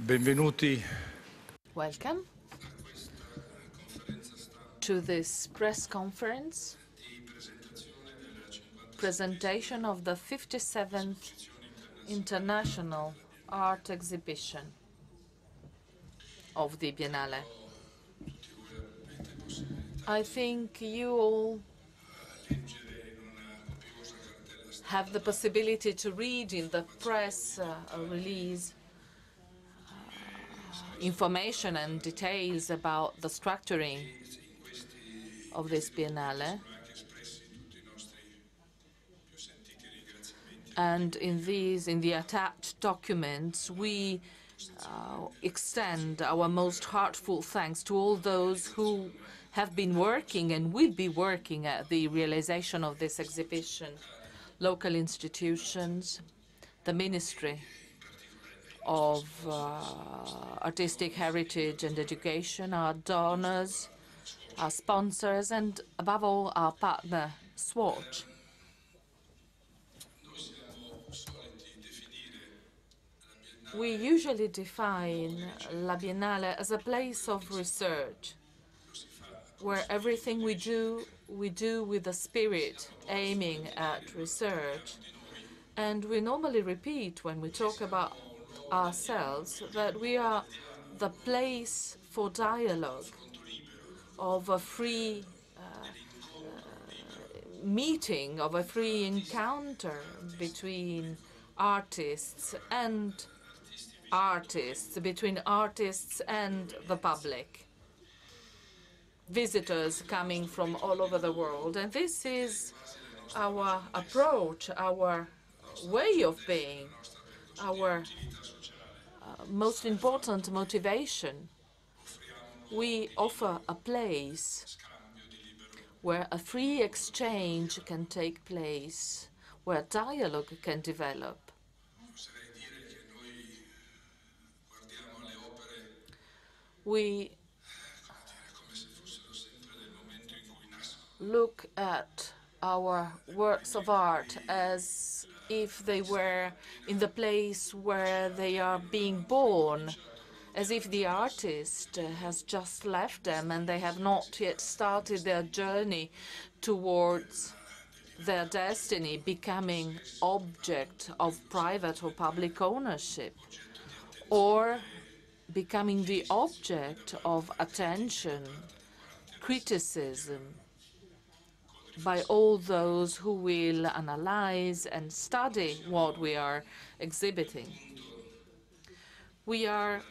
Benvenuti. Welcome to this press conference, presentation of the 57th International Art Exhibition of the Biennale. I think you all have the possibility to read in the press release information and details about the structuring of this Biennale. And in the attached documents, we extend our most heartfelt thanks to all those who have been working and will be working at the realization of this exhibition. Local institutions, the Ministry of Artistic Heritage and Education, our donors, our sponsors, and above all, our partner, Swatch. We usually define La Biennale as a place of research, where everything we do with a spirit aiming at research. And we normally repeat when we talk about ourselves that we are the place for dialogue, of a free meeting, of a free encounter between artists and artists, between artists and the public, visitors coming from all over the world. And this is our approach, our way of being, our most important motivation. We offer a place where a free exchange can take place, where dialogue can develop. We look at our works of art as if they were in the place where they are being born, as if the artist has just left them and they have not yet started their journey towards their destiny, becoming object of private or public ownership, or becoming the object of attention, criticism, by all those who will analyze and study what we are exhibiting. We are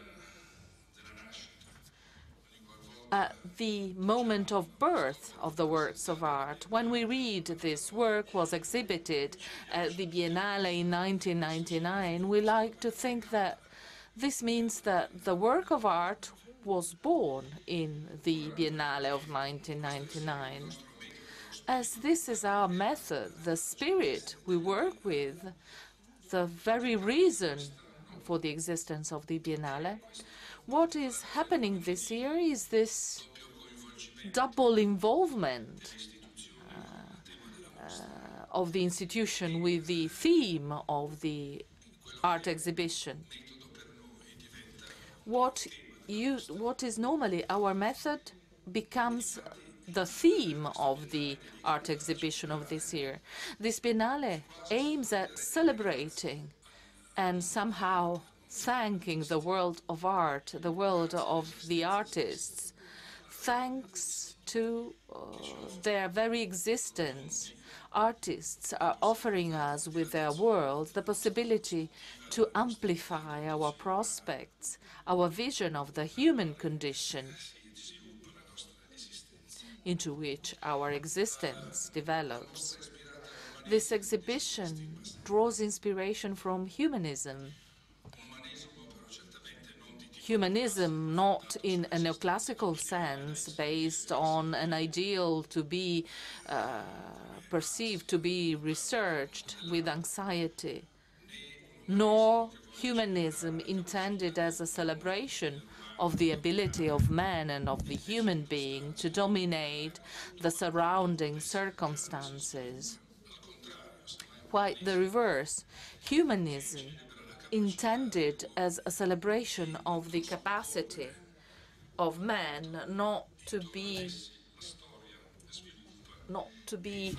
at the moment of birth of the works of art. When we read this work was exhibited at the Biennale in 1999, we like to think that this means that the work of art was born in the Biennale of 1999. As this is our method, the spirit we work with, the very reason for the existence of the Biennale, what is happening this year is this double involvement of the institution with the theme of the art exhibition. What is normally our method becomes the theme of the art exhibition of this year. This Biennale aims at celebrating and somehow thanking the world of art, the world of the artists. Thanks to their very existence, artists are offering us with their world the possibility to amplify our prospects, our vision of the human condition into which our existence develops. This exhibition draws inspiration from humanism. Humanism not in a neoclassical sense, based on an ideal to be perceived to be researched with anxiety, nor humanism intended as a celebration of the ability of man and of the human being to dominate the surrounding circumstances. Quite the reverse. Humanism intended as a celebration of the capacity of man not to be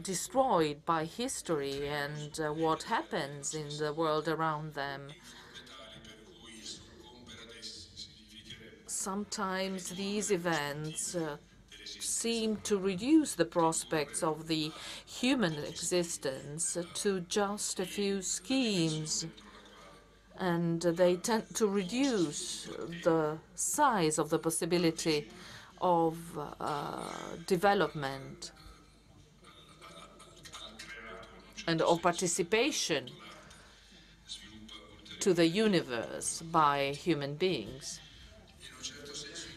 destroyed by history and what happens in the world around them. Sometimes these events seem to reduce the prospects of the human existence to just a few schemes, and they tend to reduce the size of the possibility of development and of participation to the universe by human beings.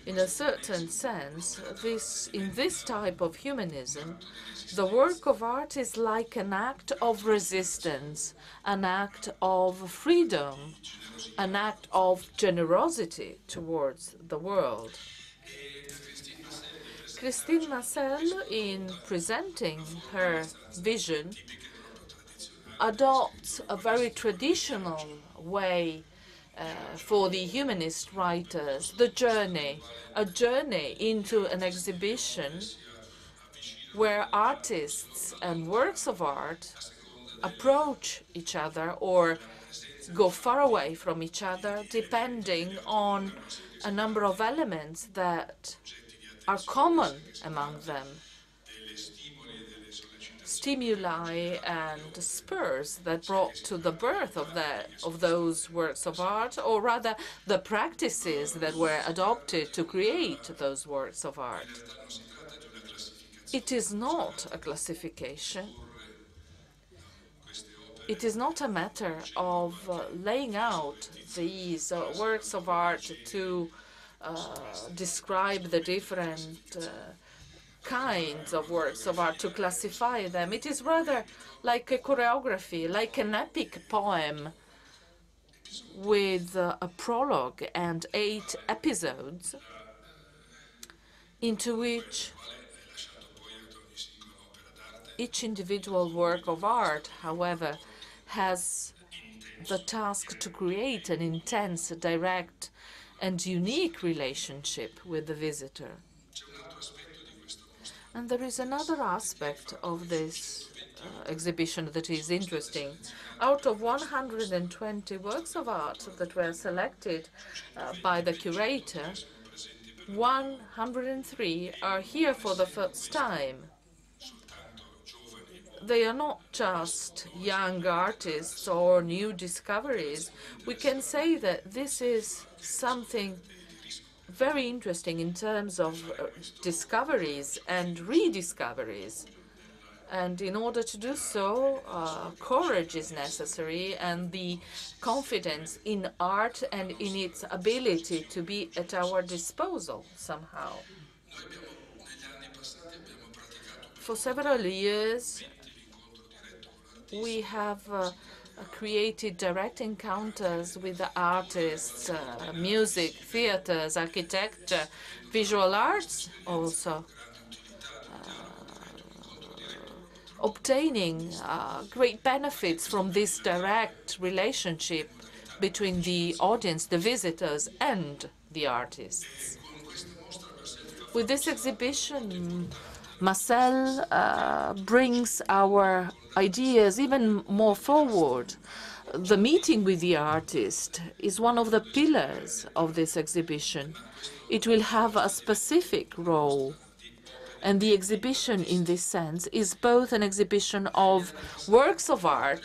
In a certain sense, in this type of humanism, the work of art is like an act of resistance, an act of freedom, an act of generosity towards the world. Christine Macel, in presenting her vision, adopts a very traditional way for the humanist writers, a journey into an exhibition where artists and works of art approach each other or go far away from each other, depending on a number of elements that are common among them. Stimuli and spurs that brought to the birth of those works of art, or rather the practices that were adopted to create those works of art. It is not a classification. It is not a matter of laying out these works of art to describe the different kinds of works of art, to classify them. It is rather like a choreography, like an epic poem with a prologue and 8 episodes into which each individual work of art, however, has the task to create an intense, direct, and unique relationship with the visitor. And there is another aspect of this exhibition that is interesting. Out of 120 works of art that were selected by the curator, 103 are here for the first time. They are not just young artists or new discoveries. We can say that this is something very interesting in terms of discoveries and rediscoveries. And in order to do so, courage is necessary, and the confidence in art and in its ability to be at our disposal somehow. For several years, we have created direct encounters with the artists, music, theaters, architecture, visual arts also, obtaining great benefits from this direct relationship between the audience, the visitors, and the artists. With this exhibition, Macel brings our ideas even more forward. The meeting with the artist is one of the pillars of this exhibition. It will have a specific role. And the exhibition, in this sense, is both an exhibition of works of art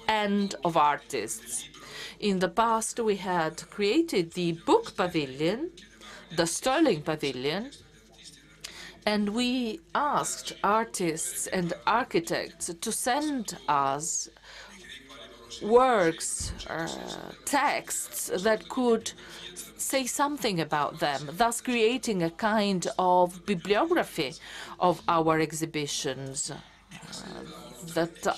and of artists. In the past, we had created the book pavilion, the Sterling Pavilion, and we asked artists and architects to send us works, texts that could say something about them, thus creating a kind of bibliography of our exhibitions.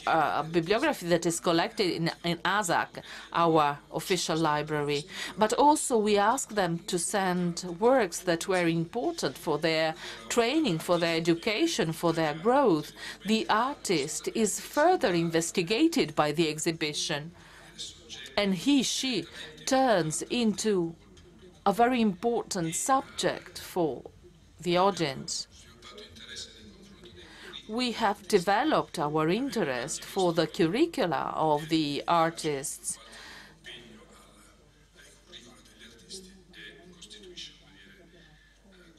A bibliography that is collected in ASAC, our official library. But also we asked them to send works that were important for their training, for their education, for their growth. The artist is further investigated by the exhibition. and she turns into a very important subject for the audience. We have developed our interest for the curricula of the artists,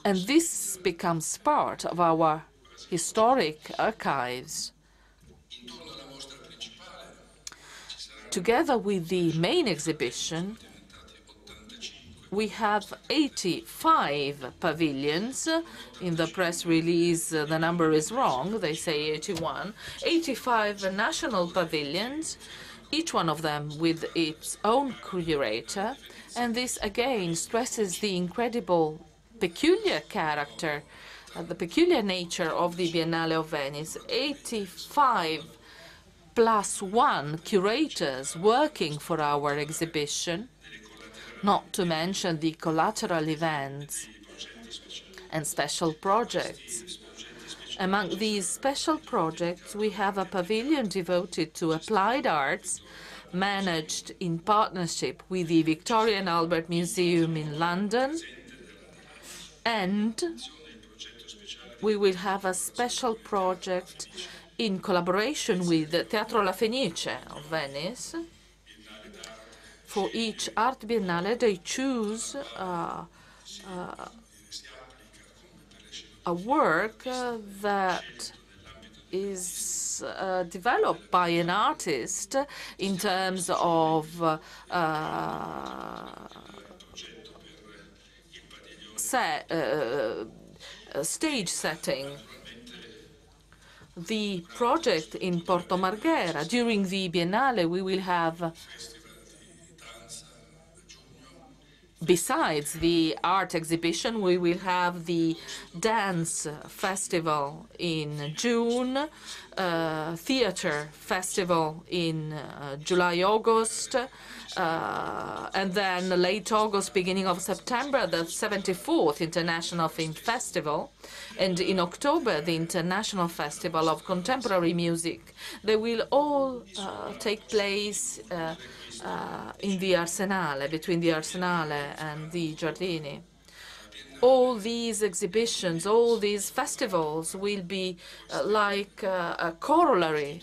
and this becomes part of our historic archives. Together with the main exhibition, we have 85 pavilions. In the press release, the number is wrong. They say 81. 85 national pavilions, each one of them with its own curator. And this again stresses the incredible, peculiar character, the peculiar nature of the Biennale of Venice. 85 plus one curators working for our exhibition, not to mention the collateral events and special projects. Among these special projects, we have a pavilion devoted to applied arts, managed in partnership with the Victoria and Albert Museum in London, and we will have a special project in collaboration with Teatro La Fenice of Venice. For each art biennale, they choose a work that is developed by an artist in terms of stage setting. The project in Porto Marghera, during the Biennale, we will have, besides the art exhibition, we will have the dance festival in June, theater festival in July, August, and then late August, beginning of September, the 74th International Film Festival, and in October, the International Festival of Contemporary Music. They will all take place in the Arsenale, between the Arsenale and the Giardini. All these exhibitions, all these festivals will be like a corollary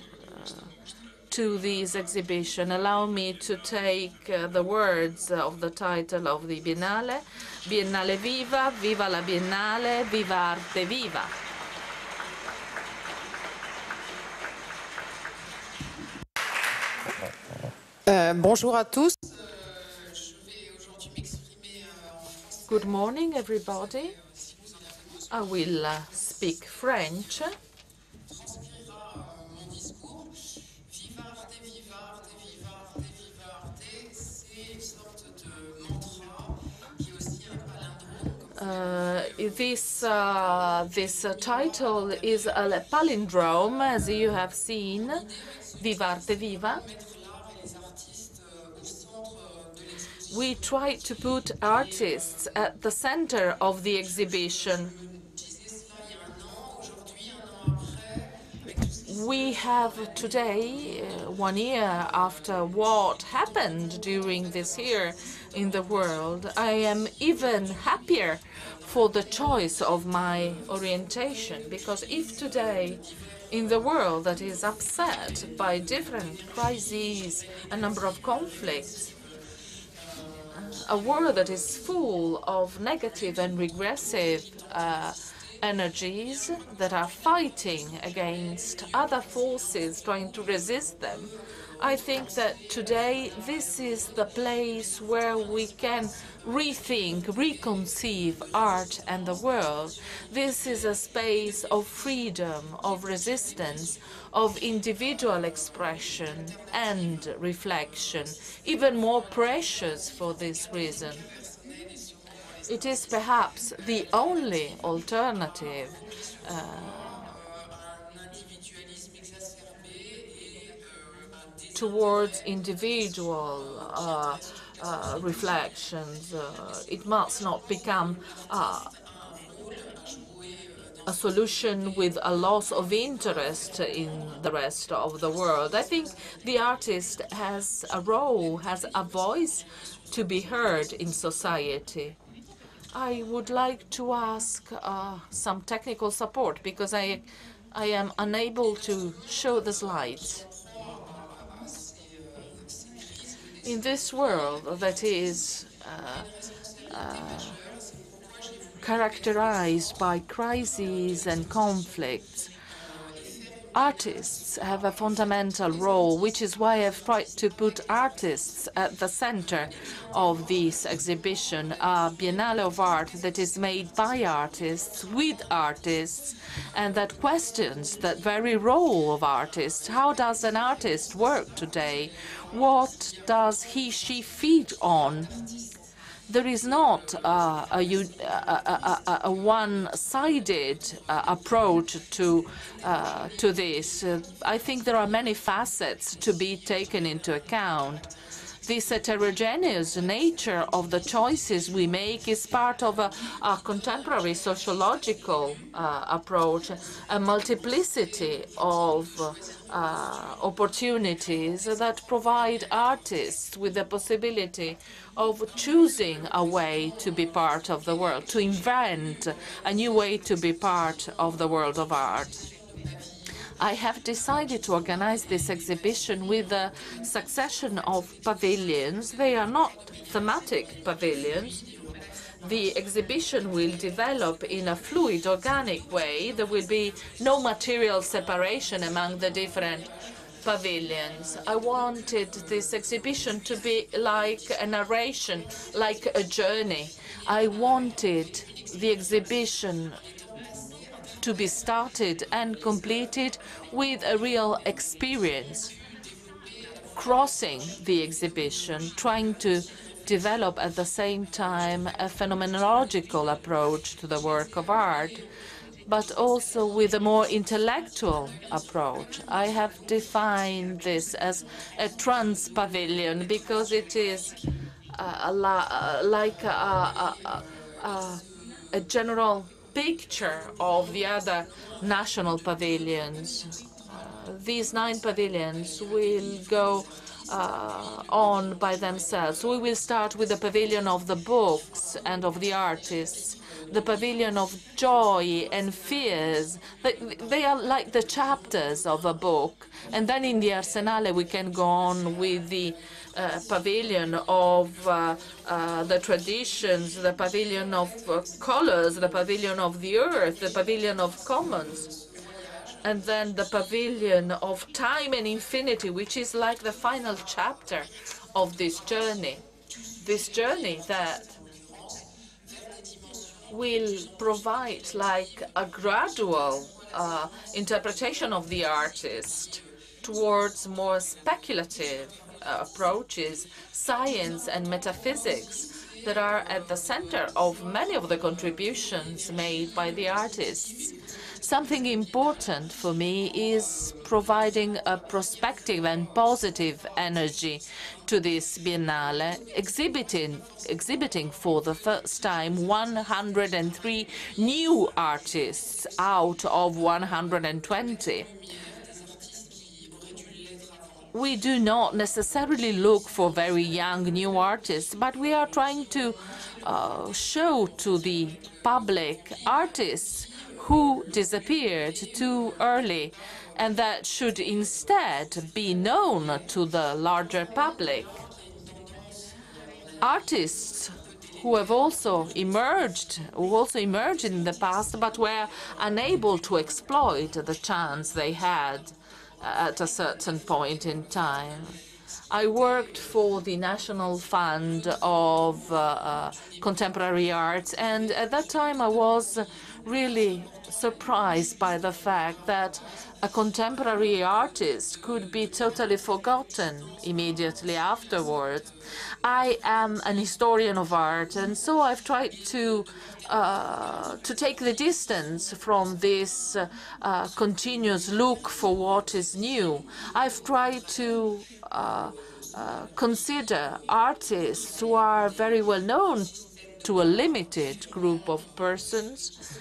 to this exhibition. Allow me to take the words of the title of the Biennale: Biennale Viva, Viva la Biennale, Viva Arte Viva. Bonjour à tous. Good morning, everybody. I will speak French. This title is a palindrome, as you have seen, Viva Arte Viva. We try to put artists at the center of the exhibition. We have today, 1 year after what happened during this year in the world, I am even happier for the choice of my orientation, because if today, in the world that is upset by different crises, a number of conflicts, a world that is full of negative and regressive energies that are fighting against other forces trying to resist them, I think that today this is the place where we can rethink, reconceive art and the world. This is a space of freedom, of resistance, of individual expression and reflection, even more precious for this reason. It is perhaps the only alternative towards individual reflections. It must not become a solution with a loss of interest in the rest of the world. I think the artist has a role, has a voice to be heard in society. I would like to ask some technical support because I am unable to show the slides. In this world that is characterized by crises and conflicts, artists have a fundamental role, which is why I've tried to put artists at the center of this exhibition, a Biennale of Art that is made by artists, with artists, and that questions that very role of artists. How does an artist work today? What does he, she feed on? There is not a one-sided approach to this. I think there are many facets to be taken into account. This heterogeneous nature of the choices we make is part of a contemporary sociological approach, a multiplicity of opportunities that provide artists with the possibility of choosing a way to be part of the world, to invent a new way to be part of the world of art. I have decided to organize this exhibition with a succession of pavilions. They are not thematic pavilions. The exhibition will develop in a fluid, organic way. There will be no material separation among the different pavilions. I wanted this exhibition to be like a narration, like a journey. I wanted the exhibition to be started and completed with a real experience, crossing the exhibition, trying to develop at the same time a phenomenological approach to the work of art, but also with a more intellectual approach. I have defined this as a trans pavilion because it is like a general picture of the other national pavilions. These 9 pavilions will go on by themselves. We will start with the pavilion of the books and of the artists, the pavilion of joy and fears. They are like the chapters of a book. And then in the Arsenale we can go on with the pavilion of the traditions, the pavilion of colors, the pavilion of the earth, the pavilion of commons, and then the pavilion of time and infinity, which is like the final chapter of this journey that will provide like a gradual interpretation of the artist towards more speculative approaches, science and metaphysics that are at the center of many of the contributions made by the artists. Something important for me is providing a prospective and positive energy to this Biennale, exhibiting for the first time 103 new artists out of 120. We do not necessarily look for very young new artists, but we are trying to show to the public artists who disappeared too early, and that should instead be known to the larger public. Artists who also emerged in the past, but were unable to exploit the chance they had at a certain point in time. I worked for the National Fund of Contemporary Arts, and at that time I was really surprised by the fact that a contemporary artist could be totally forgotten immediately afterwards. I am an historian of art, and so I've tried to take the distance from this continuous look for what is new. I've tried to consider artists who are very well known to a limited group of persons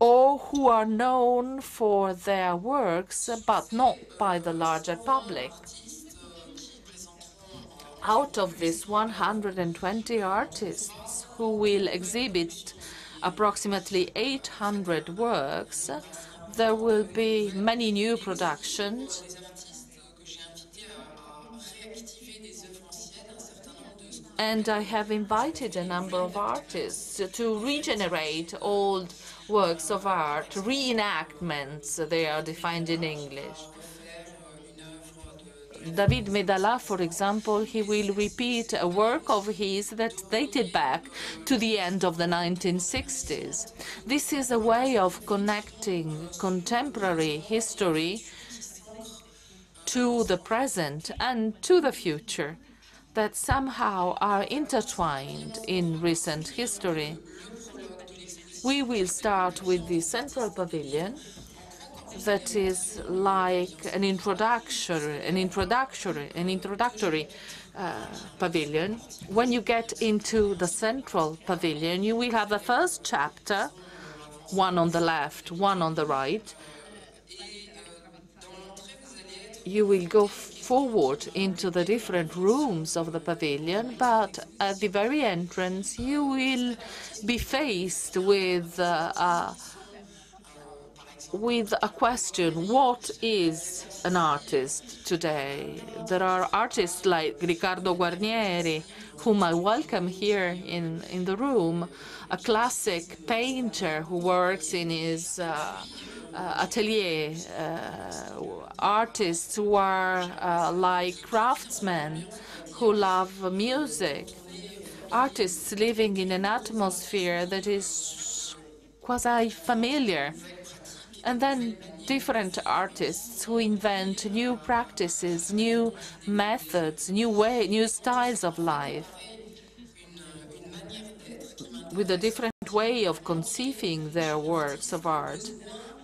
or who are known for their works but not by the larger public. Out of these 120 artists who will exhibit approximately 800 works, there will be many new productions. And I have invited a number of artists to regenerate old works of art, reenactments, they are defined in English. David Medalla, for example, he will repeat a work of his that dated back to the end of the 1960s. This is a way of connecting contemporary history to the present and to the future that somehow are intertwined in recent history. We will start with the central pavilion, that is like an introductory pavilion. When you get into the central pavilion, you will have the first chapter, one on the left, one on the right. You will go forward into the different rooms of the pavilion, but at the very entrance, you will be faced with a question: what is an artist today? There are artists like Riccardo Guarnieri, whom I welcome here in the room, a classic painter who works in his atelier, artists who are like craftsmen who love music, artists living in an atmosphere that is quasi-familiar. And then different artists who invent new practices, new methods, new styles of life, with a different way of conceiving their works of art.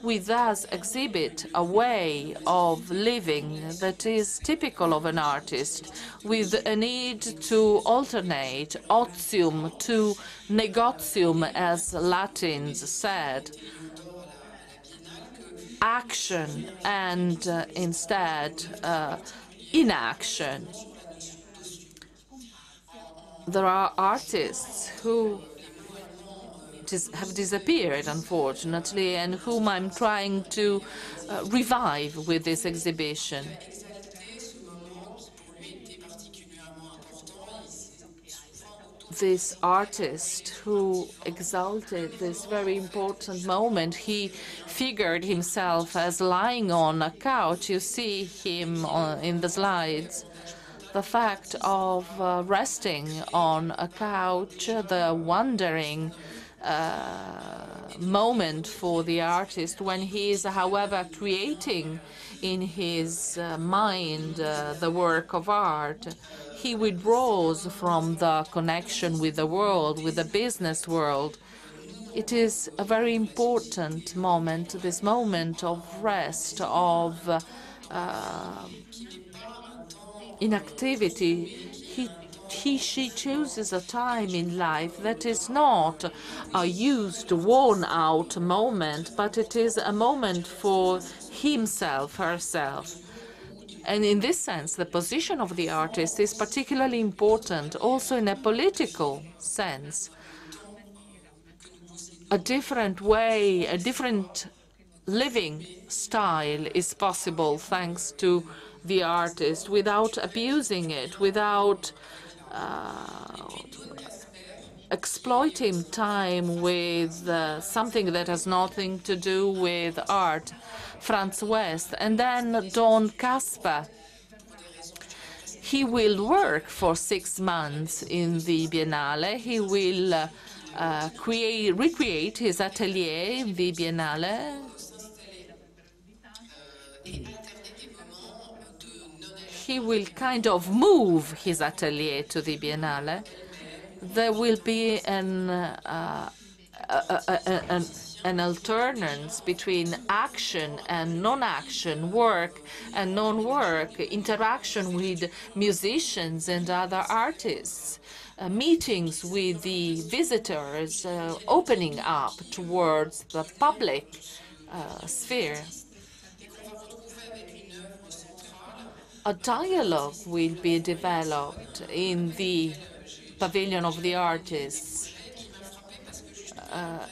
We thus exhibit a way of living that is typical of an artist, with a need to alternate otium to negotium, as Latins said, action and instead inaction. There are artists who have disappeared, unfortunately, and whom I'm trying to revive with this exhibition. This artist who exalted this very important moment, he figured himself as lying on a couch. You see him in the slides. The fact of resting on a couch, the wandering moment for the artist when he is, however, creating in his mind the work of art. He withdraws from the connection with the world, with the business world. It is a very important moment, this moment of rest, of inactivity. She chooses a time in life that is not a used, worn-out moment, but it is a moment for himself, herself. And in this sense, the position of the artist is particularly important, also in a political sense. A different way, a different living style is possible thanks to the artist, without abusing it, without exploiting time with something that has nothing to do with art. Franz West, and then Don Casper. He will work for 6 months in the Biennale. He will recreate his atelier in the Biennale. He will kind of move his atelier to the Biennale. There will be an alternance between action and non-action, work and non-work, interaction with musicians and other artists, meetings with the visitors, opening up towards the public sphere. A dialogue will be developed in the Pavilion of the Artists.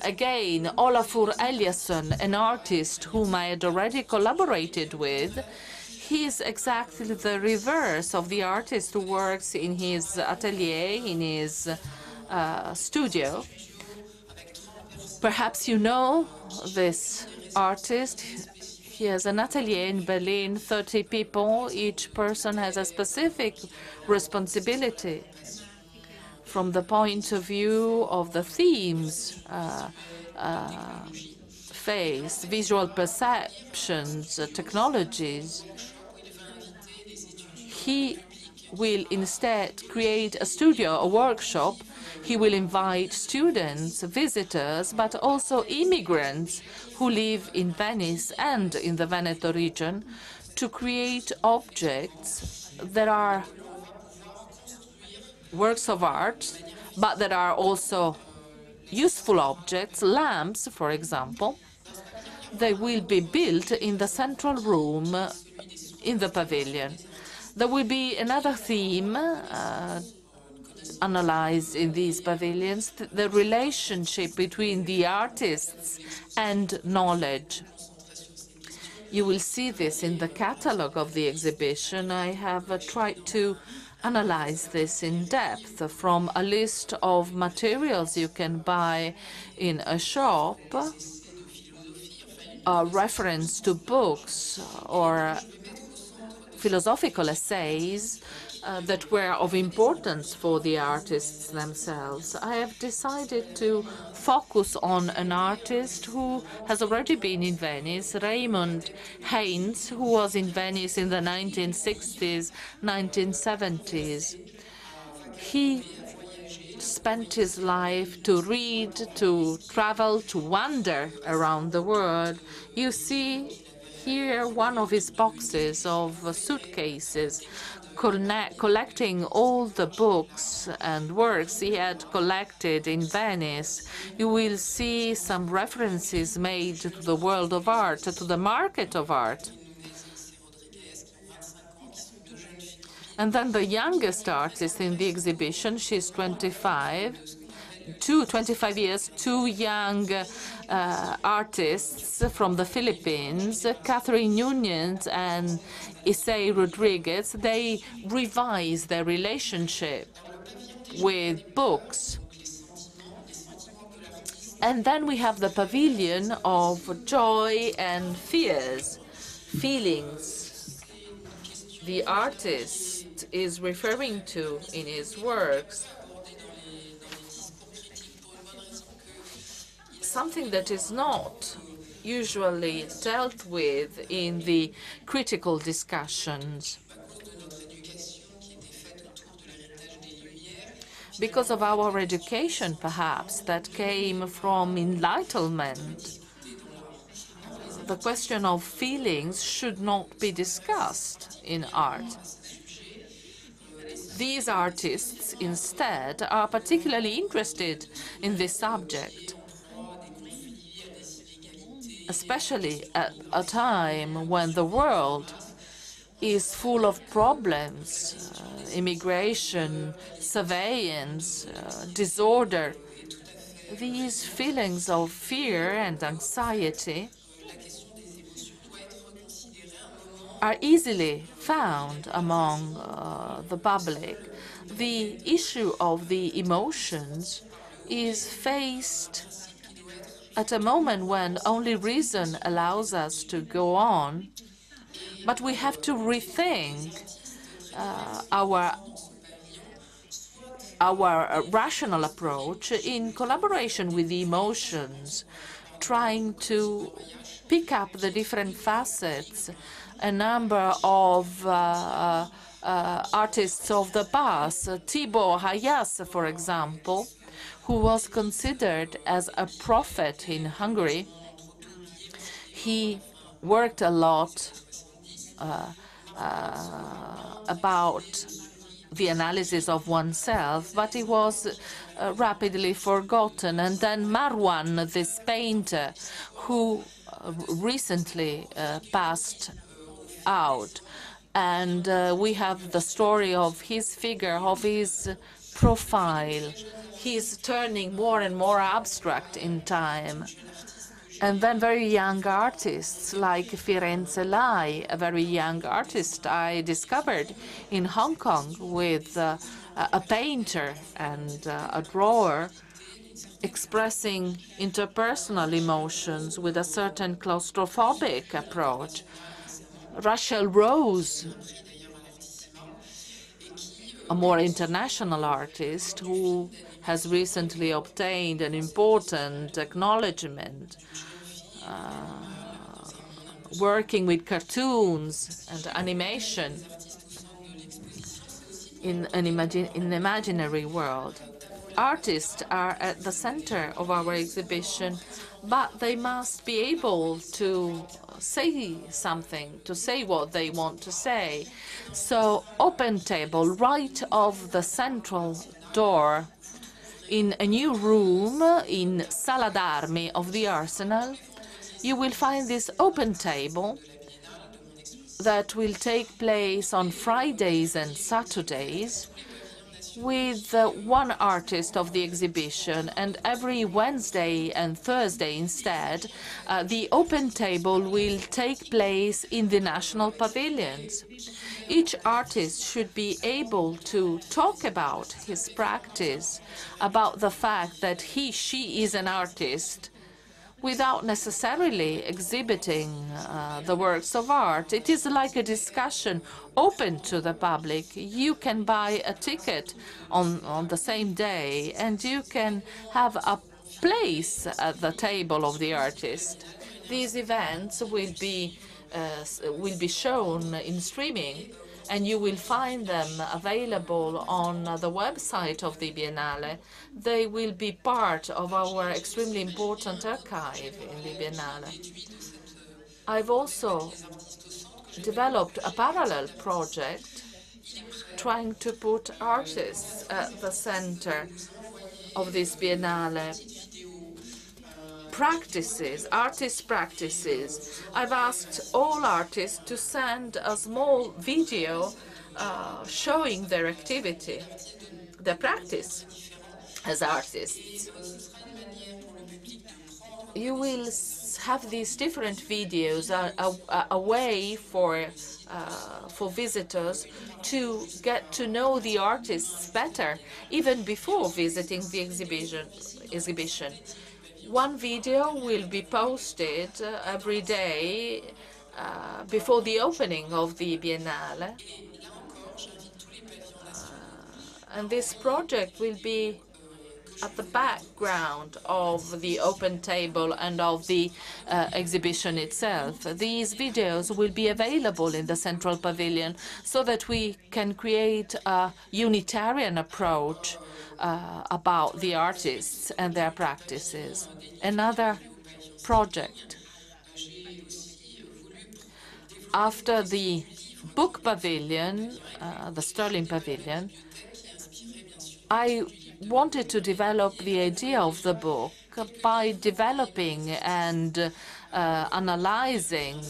Again, Olafur Eliasson, an artist whom I had already collaborated with, he is exactly the reverse of the artist who works in his atelier, in his studio. Perhaps you know this artist. He has an atelier in Berlin, 30 people. Each person has a specific responsibility from the point of view of the themes faced, visual perceptions, technologies. He will instead create a studio, a workshop. He will invite students, visitors, but also immigrants who live in Venice and in the Veneto region to create objects that are works of art, but that are also useful objects, lamps, for example. They will be built in the central room in the pavilion. There will be another theme analyzed in these pavilions, the relationship between the artists and knowledge. You will see this in the catalogue of the exhibition. I have tried to analyze this in depth from a list of materials you can buy in a shop, a reference to books or philosophical essays that were of importance for the artists themselves. I have decided to focus on an artist who has already been in Venice, Raymond Haines, who was in Venice in the 1960s, 1970s. He spent his life to read, to travel, to wander around the world. You see here one of his boxes of suitcases collecting all the books and works he had collected in Venice. You will see some references made to the world of art, to the market of art. And then the youngest artist in the exhibition, she's 25 years, two young artists from the Philippines, Catherine Nunez and Issei Rodriguez. They revise their relationship with books. And then we have the pavilion of joy and fears, feelings. The artist is referring to in his works something that is not usually dealt with in the critical discussions. Because of our education, perhaps, that came from enlightenment, the question of feelings should not be discussed in art. These artists, instead, are particularly interested in this subject, especially at a time when the world is full of problems, immigration, surveillance, disorder. These feelings of fear and anxiety are easily found among the public. The issue of the emotions is faced at a moment when only reason allows us to go on, but we have to rethink our rational approach in collaboration with the emotions, trying to pick up the different facets. A number of artists of the past, Thibaut Hayas, for example, who was considered as a prophet in Hungary. He worked a lot about the analysis of oneself, but he was rapidly forgotten. And then Marwan, this painter, who recently passed out. And we have the story of his figure, of his profile. He's turning more and more abstract in time. And then very young artists like Firenze Lai, a very young artist I discovered in Hong Kong with a painter and a drawer expressing interpersonal emotions with a certain claustrophobic approach. Rachel Rose, a more international artist who has recently obtained an important acknowledgement, working with cartoons and animation in an imaginary world. Artists are at the center of our exhibition, but they must be able to say something, to say what they want to say. So open table right of the central door in a new room in Sala d'Armi of the Arsenal, you will find this open table that will take place on Fridays and Saturdays with one artist of the exhibition, and every Wednesday and Thursday instead, the open table will take place in the national pavilions. Each artist should be able to talk about his practice, about the fact that she is an artist, without necessarily exhibiting the works of art. It is like a discussion open to the public. You can buy a ticket on the same day, and you can have a place at the table of the artist. These events will be shown in streaming, and you will find them available on the website of the Biennale. They will be part of our extremely important archive in the Biennale. I've also developed a parallel project trying to put artists at the center of this Biennale. Artist practices. I've asked all artists to send a small video showing their activity, their practice as artists. You will have these different videos, a way for visitors to get to know the artists better, even before visiting the exhibition. One video will be posted every day before the opening of the Biennale. And this project will be at the background of the open table and of the exhibition itself. These videos will be available in the Central Pavilion so that we can create a Unitarian approach about the artists and their practices. Another project. After the book pavilion, the Sterling Pavilion, I wanted to develop the idea of the book by developing and analyzing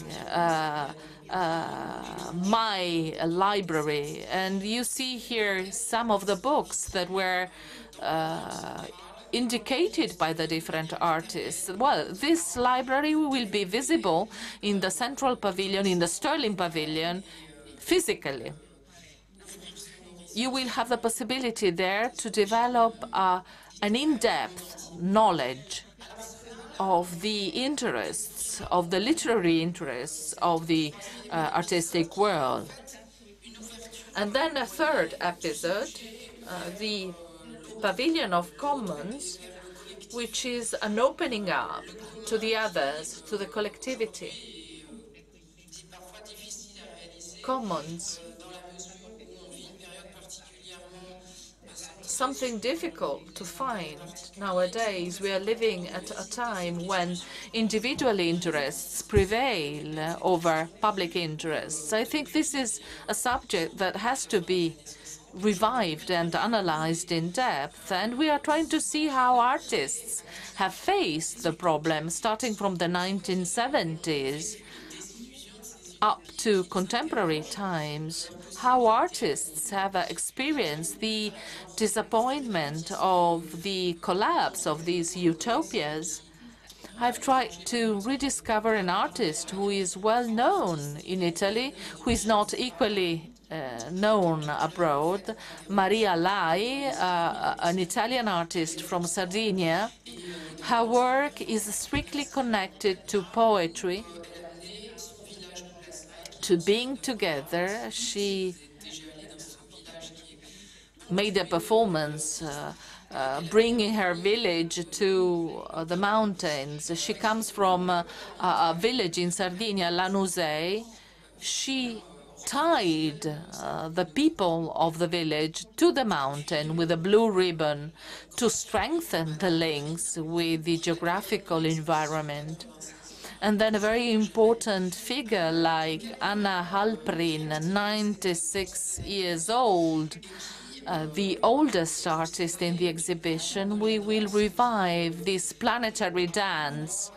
my library. And you see here some of the books that were indicated by the different artists. Well, this library will be visible in the Central Pavilion, in the Sterling Pavilion, physically. You will have the possibility there to develop an in-depth knowledge of the interests, of the literary interests of the artistic world. And then a third episode, the Pavilion of Commons, which is an opening up to the others, to the collectivity. Commons something difficult to find nowadays. We are living at a time when individual interests prevail over public interests. I think this is a subject that has to be revived and analyzed in depth, and we are trying to see how artists have faced the problem starting from the 1970s up to contemporary times, how artists have experienced the disappointment of the collapse of these utopias. I've tried to rediscover an artist who is well known in Italy, who is not equally known abroad, Maria Lai, an Italian artist from Sardinia. Her work is strictly connected to poetry, to being together. She made a performance bringing her village to the mountains. She comes from a village in Sardinia, Lanusei. She tied the people of the village to the mountain with a blue ribbon to strengthen the links with the geographical environment. And then a very important figure like Anna Halprin, 96 years old, the oldest artist in the exhibition. We will revive this planetary dance.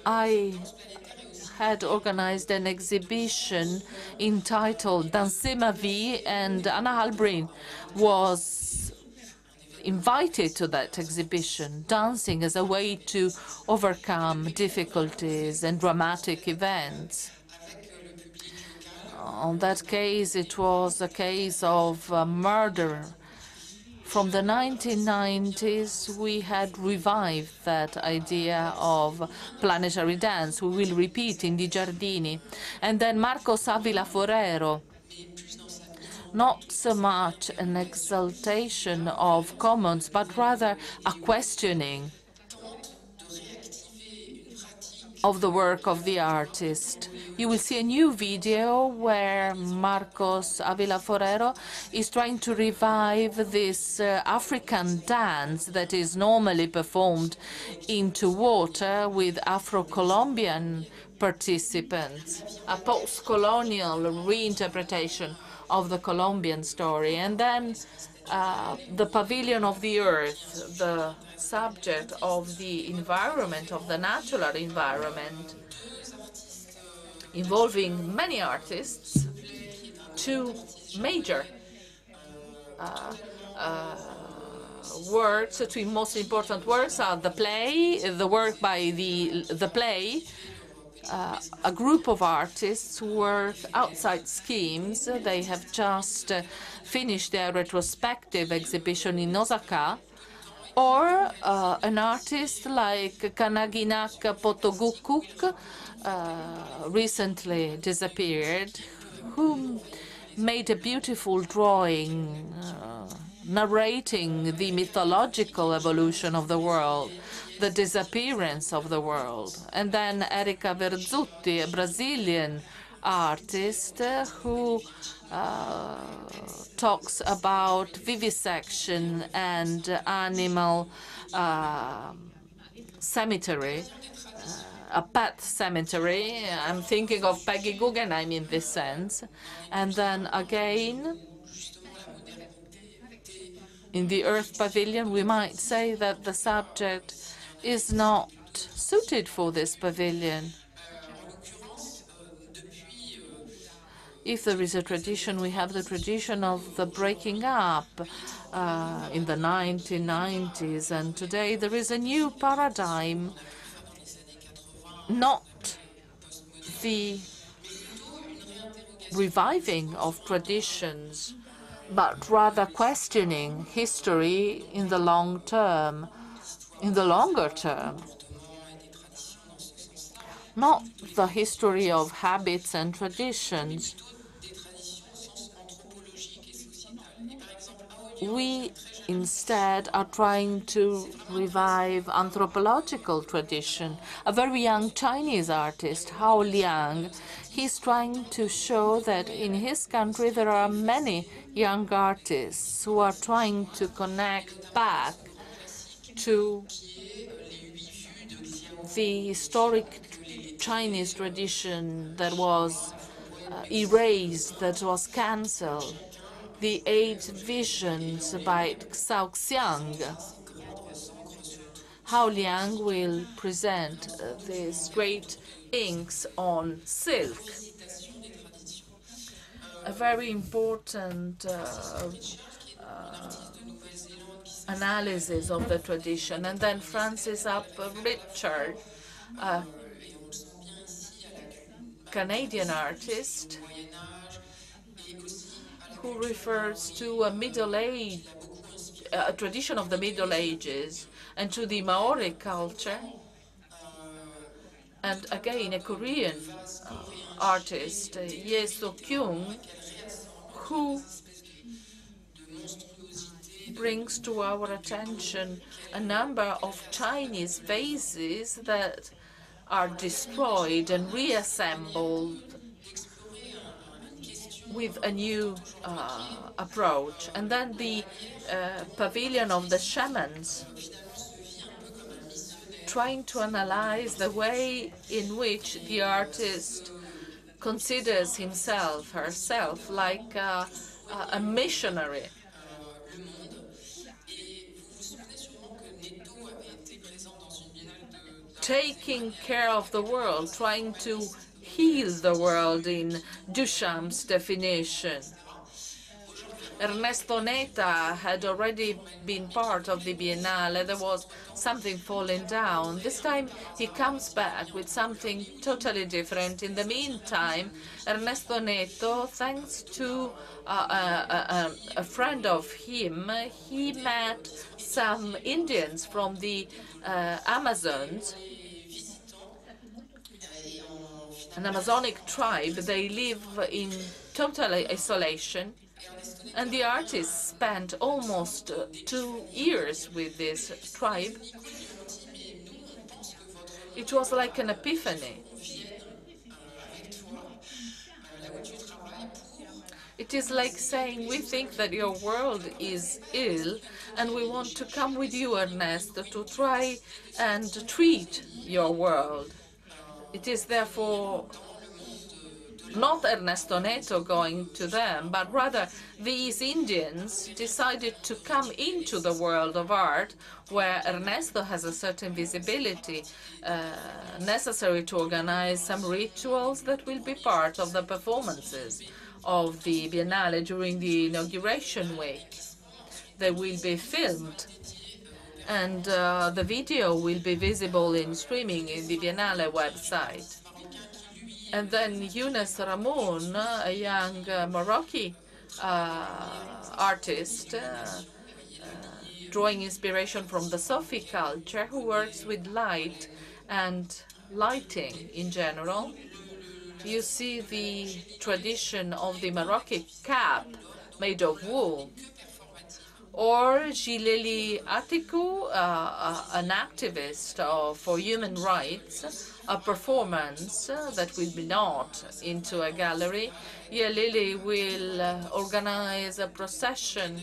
I had organized an exhibition entitled Danser ma vie, and Anna Halprin was invited to that exhibition, dancing as a way to overcome difficulties and dramatic events. On that case, it was a case of murder. From the 1990s, we had revived that idea of planetary dance. We will repeat in the Giardini. And then Marcos Avila Forero, not so much an exaltation of commons, but rather a questioning of the work of the artist. You will see a new video where Marcos Avila Forero is trying to revive this African dance that is normally performed into water with Afro-Colombian participants, a post-colonial reinterpretation of the Colombian story. And then the Pavilion of the Earth, the subject of the environment, of the natural environment, involving many artists. Two major works, two most important works are the work by the play. A group of artists work outside schemes. They have just finished their retrospective exhibition in Osaka. Or an artist like Kanaginak Potogukuk, recently disappeared, who made a beautiful drawing narrating the mythological evolution of the world, the disappearance of the world. And then Erika Verzutti, a Brazilian artist who talks about vivisection and animal cemetery, a pet cemetery. I'm thinking of Peggy Guggenheim in this sense. And then again, in the Earth Pavilion, we might say that the subject is not suited for this pavilion. If there is a tradition, we have the tradition of the breaking up in the 1990s, and today there is a new paradigm, not the reviving of traditions, but rather questioning history in the long term, in the longer term. Not the history of habits and traditions. We instead are trying to revive anthropological tradition. A very young Chinese artist, Hao Liang, he's trying to show that in his country there are many young artists who are trying to connect back to the historic Chinese tradition that was erased, that was cancelled. The Eight Visions by Xiao Xiang. Hao Liang will present these great inks on silk. A very important analysis of the tradition. And then Francis Up Richard, a Canadian artist, who refers to a tradition of the Middle Ages and to the Maori culture. And again, a Korean artist, Ye So-kyung, who brings to our attention a number of Chinese vases that are destroyed and reassembled with a new approach. And then the Pavilion of the Shamans, trying to analyze the way in which the artist considers himself, herself, like a missionary. Taking care of the world, trying to heal the world in Duchamp's definition. Ernesto Neta had already been part of the Biennale. There was something falling down. This time he comes back with something totally different. In the meantime, Ernesto Neto, thanks to a friend of him, he met some Indians from the Amazons, an Amazonic tribe. They live in total isolation. And the artist spent almost 2 years with this tribe. It was like an epiphany. It is like saying, we think that your world is ill, and we want to come with you, Ernesto, to try and treat your world. It is therefore not Ernesto Neto going to them, but rather these Indians decided to come into the world of art, where Ernesto has a certain visibility necessary to organize some rituals that will be part of the performances of the Biennale during the inauguration week. They will be filmed, and the video will be visible in streaming in the Biennale website. And then Younes Ramon, a young Moroccan artist, drawing inspiration from the Sufi culture, who works with light and lighting in general. You see the tradition of the Moroccan cap made of wool. Or Gileli Atiku, an activist for human rights, a performance that will be not into a gallery. Gileli will organize a procession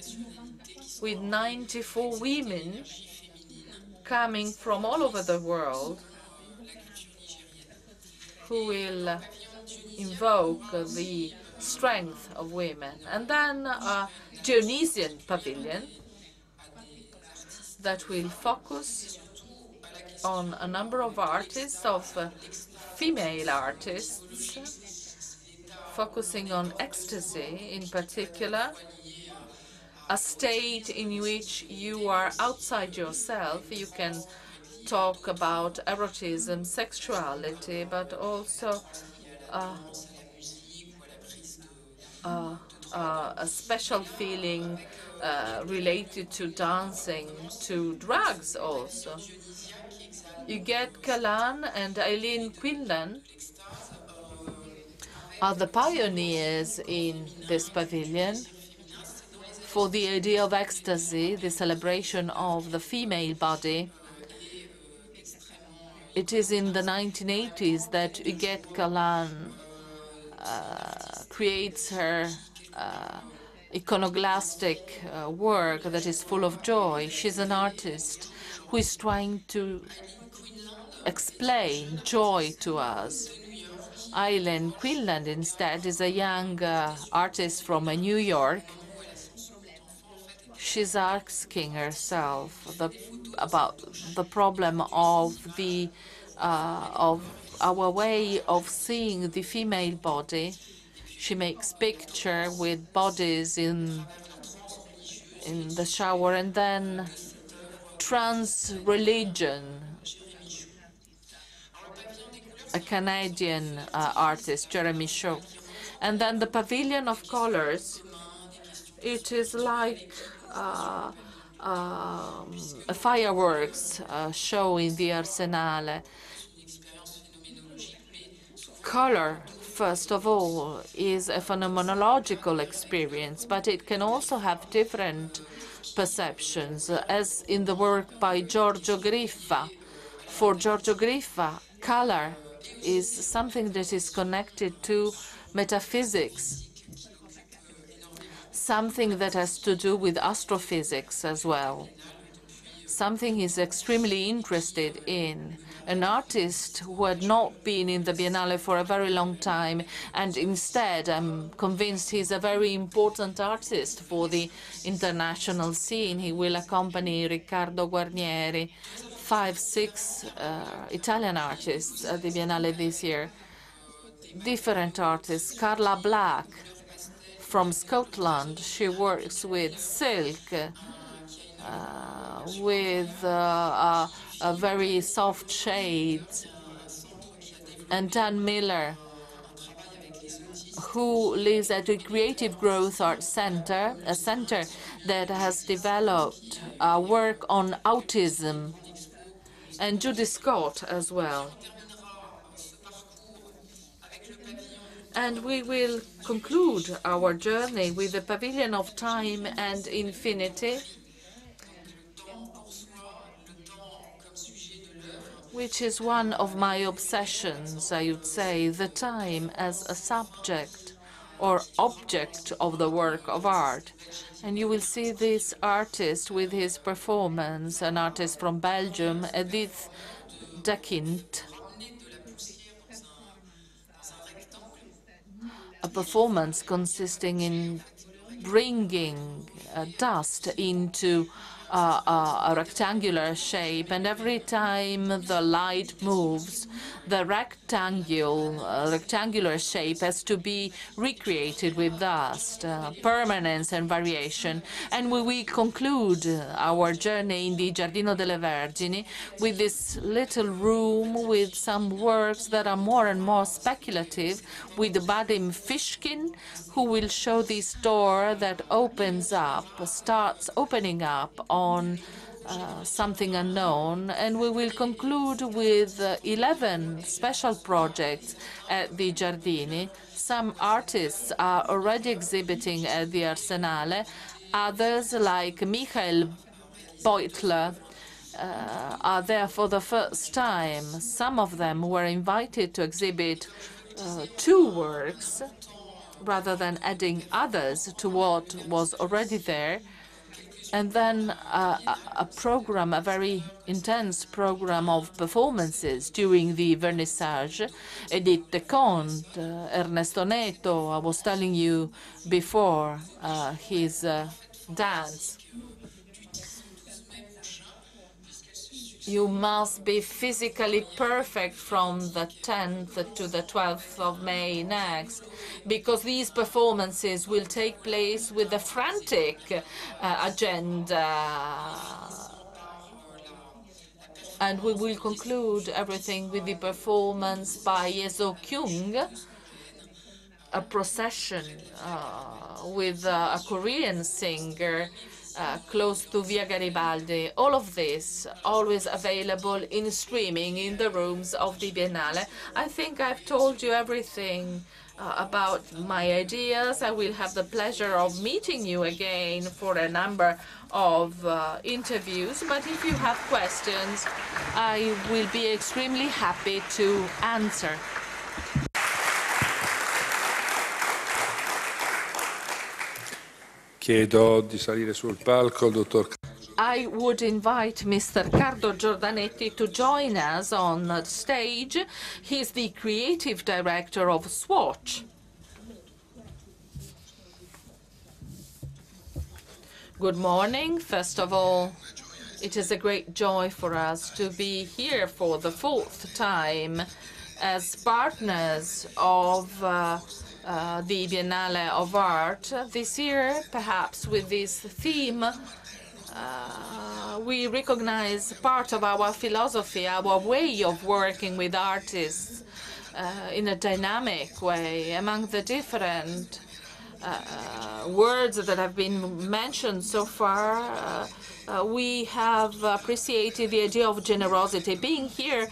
with 94 women coming from all over the world, who will invoke the strength of women. And then a Dionysian pavilion that will focus on a number of artists, of female artists, focusing on ecstasy in particular, a state in which you are outside yourself. You can talk about erotism, sexuality, but also a special feeling related to dancing, to drugs also. Huguette Callan and Eileen Quinlan are the pioneers in this pavilion, for the idea of ecstasy, the celebration of the female body. It is in the 1980s that Huguette Galland creates her iconoclastic work that is full of joy. She's an artist who is trying to explain joy to us. Eileen Quinlan, instead, is a young artist from New York. She's asking herself about the problem of our way of seeing the female body. She makes picture with bodies in the shower, and then trans religion, a Canadian artist, Jeremy Shaw. And then the Pavilion of Colors, it is like a fireworks show in the Arsenale. Color, first of all, is a phenomenological experience, but it can also have different perceptions, as in the work by Giorgio Griffa. For Giorgio Griffa, color is something that is connected to metaphysics, something that has to do with astrophysics as well, something he's extremely interested in. An artist who had not been in the Biennale for a very long time, and instead I'm convinced he's a very important artist for the international scene. He will accompany Riccardo Guarnieri, 5, 6 Italian artists at the Biennale this year. Different artists. Carla Black from Scotland. She works with silk, with a very soft shades. And Dan Miller, who lives at the Creative Growth Art Center, a center that has developed work on autism, and Judy Scott as well. And we will conclude our journey with the Pavilion of Time and Infinity, which is one of my obsessions, I would say, the time as a subject or object of the work of art. And you will see this artist with his performance, an artist from Belgium, Edith Dekint, a performance consisting in bringing dust into a rectangular shape, and every time the light moves, the rectangular shape has to be recreated with dust, permanence and variation. And we will conclude our journey in the Giardino delle Vergini with this little room with some works that are more and more speculative, with Vadim Fishkin, who will show this door that opens up, starts opening up on something unknown. And we will conclude with 11 special projects at the Giardini. Some artists are already exhibiting at the Arsenale. Others, like Macel Beutler, are there for the first time. Some of them were invited to exhibit 2 works rather than adding others to what was already there. And then a program, a very intense program of performances during the vernissage. Edith de Conte, Ernesto Neto, I was telling you before, his dance. You must be physically perfect from the 10th to the 12th of May next, because these performances will take place with a frantic agenda. And we will conclude everything with the performance by Yeso Kyung, a procession with a Korean singer, close to Via Garibaldi. All of this always available in streaming in the rooms of the Biennale. I think I've told you everything about my ideas. I will have the pleasure of meeting you again for a number of interviews. But if you have questions, I will be extremely happy to answer. Chiedo di salire sul palco il dottor. I would invite Mr. Riccardo Giordanetti to join us on the stage. He's the creative director of Swatch. Good morning. First of all, it is a great joy for us to be here for the fourth time as partners of the Biennale of Art. This year, perhaps with this theme, we recognize part of our philosophy, our way of working with artists in a dynamic way. Among the different words that have been mentioned so far, we have appreciated the idea of generosity. Being here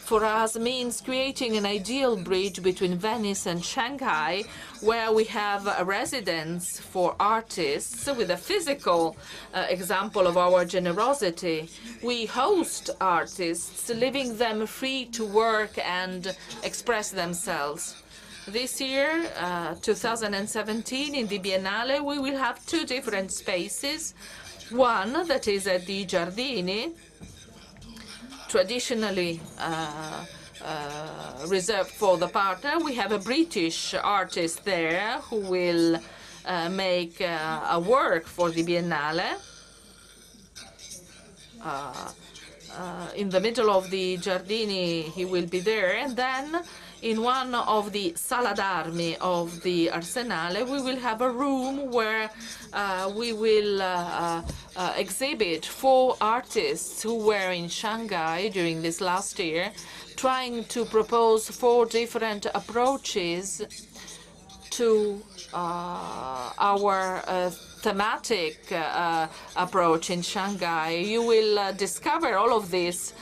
for us means creating an ideal bridge between Venice and Shanghai, where we have a residence for artists with a physical example of our generosity. We host artists, leaving them free to work and express themselves. This year, 2017, in the Biennale, we will have two different spaces. One that is at the Giardini, traditionally reserved for the partner. We have a British artist there who will make a work for the Biennale. In the middle of the Giardini, he will be there. And then in one of the Sala d'Armi of the Arsenale, we will have a room where we will exhibit 4 artists who were in Shanghai during this last year, trying to propose 4 different approaches to our thematic approach in Shanghai. You will discover all of this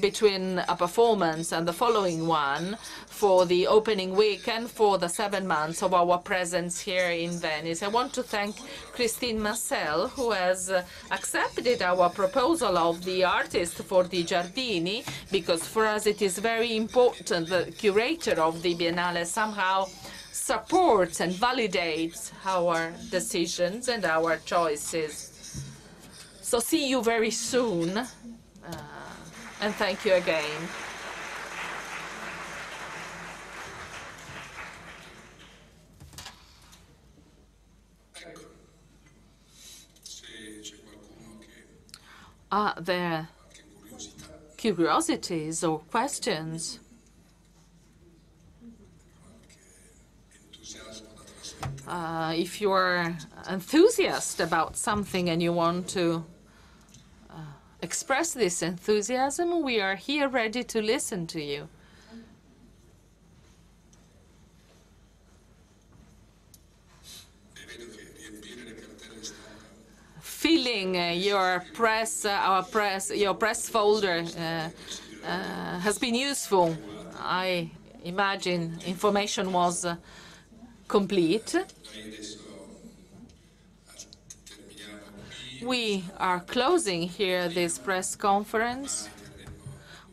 between a performance and the following one for the opening week and for the 7 months of our presence here in Venice. I want to thank Christine Macel, who has accepted our proposal of the artist for the Giardini, because for us it is very important the curator of the Biennale somehow supports and validates our decisions and our choices. So see you very soon, and thank you again. Are there curiosities or questions? If you're enthusiastic about something and you want to express this enthusiasm, we are here ready to listen to you. Filling your press folder has been useful. I imagine information was complete. We are closing here this press conference.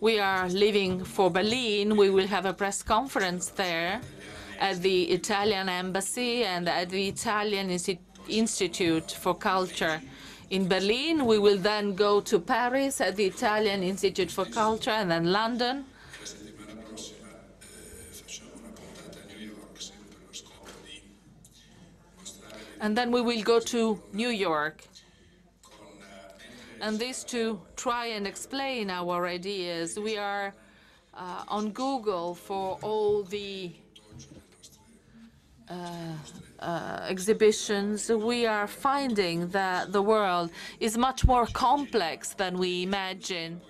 We are leaving for Berlin. We will have a press conference there at the Italian Embassy and at the Italian Institute for Culture in Berlin. We will then go to Paris at the Italian Institute for Culture, and then London. And then we will go to New York. And this to try and explain our ideas. We are on Google for all the exhibitions. We are finding that the world is much more complex than we imagine,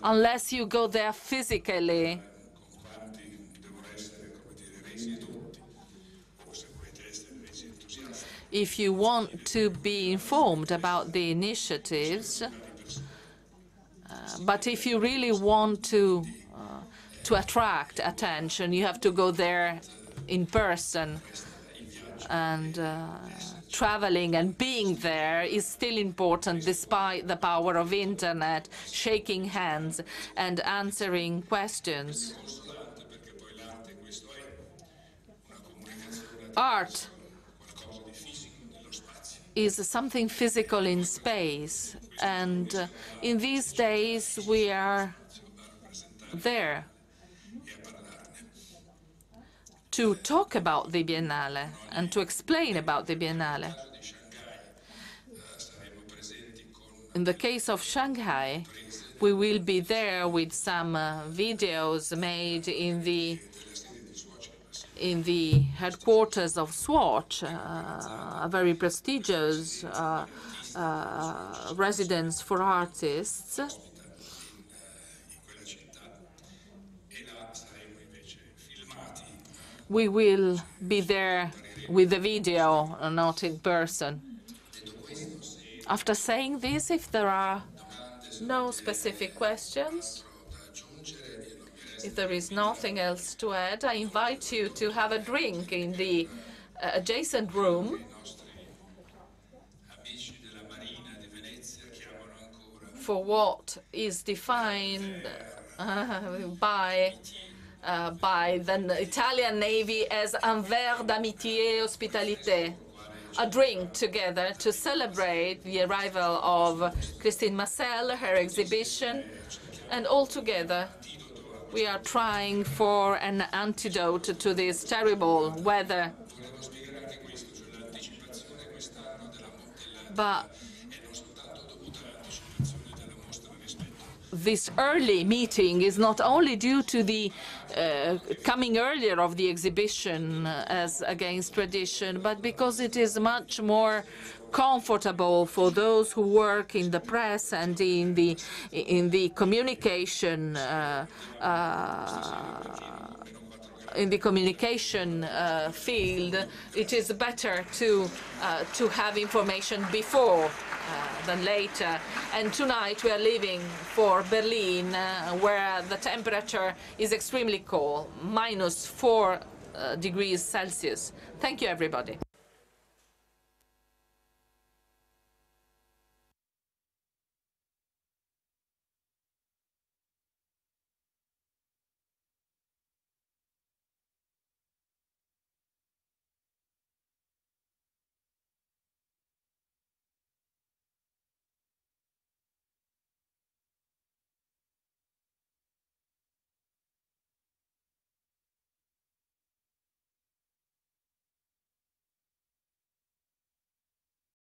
unless you go there physically. if you want to be informed about the initiatives, but if you really want to attract attention, you have to go there in person. And traveling and being there is still important despite the power of internet, shaking hands and answering questions. Art is something physical in space, and in these days we are there to talk about the Biennale and to explain about the Biennale. In the case of Shanghai, we will be there with some videos made in the headquarters of Swatch, a very prestigious residence for artists. We will be there with the video, not in person. After saying this, if there are no specific questions, if there is nothing else to add, I invite you to have a drink in the adjacent room. For what is defined by the Italian Navy as un verre d'amitié et hospitalité, a drink together to celebrate the arrival of Christine Macel, her exhibition, and all together we are trying for an antidote to this terrible weather. But this early meeting is not only due to the coming earlier of the exhibition as against tradition, but because it is much more comfortable for those who work in the press and in the communication field. It is better to have information before than later. And tonight we are leaving for Berlin, where the temperature is extremely cold, -4 degrees Celsius. Thank you, everybody.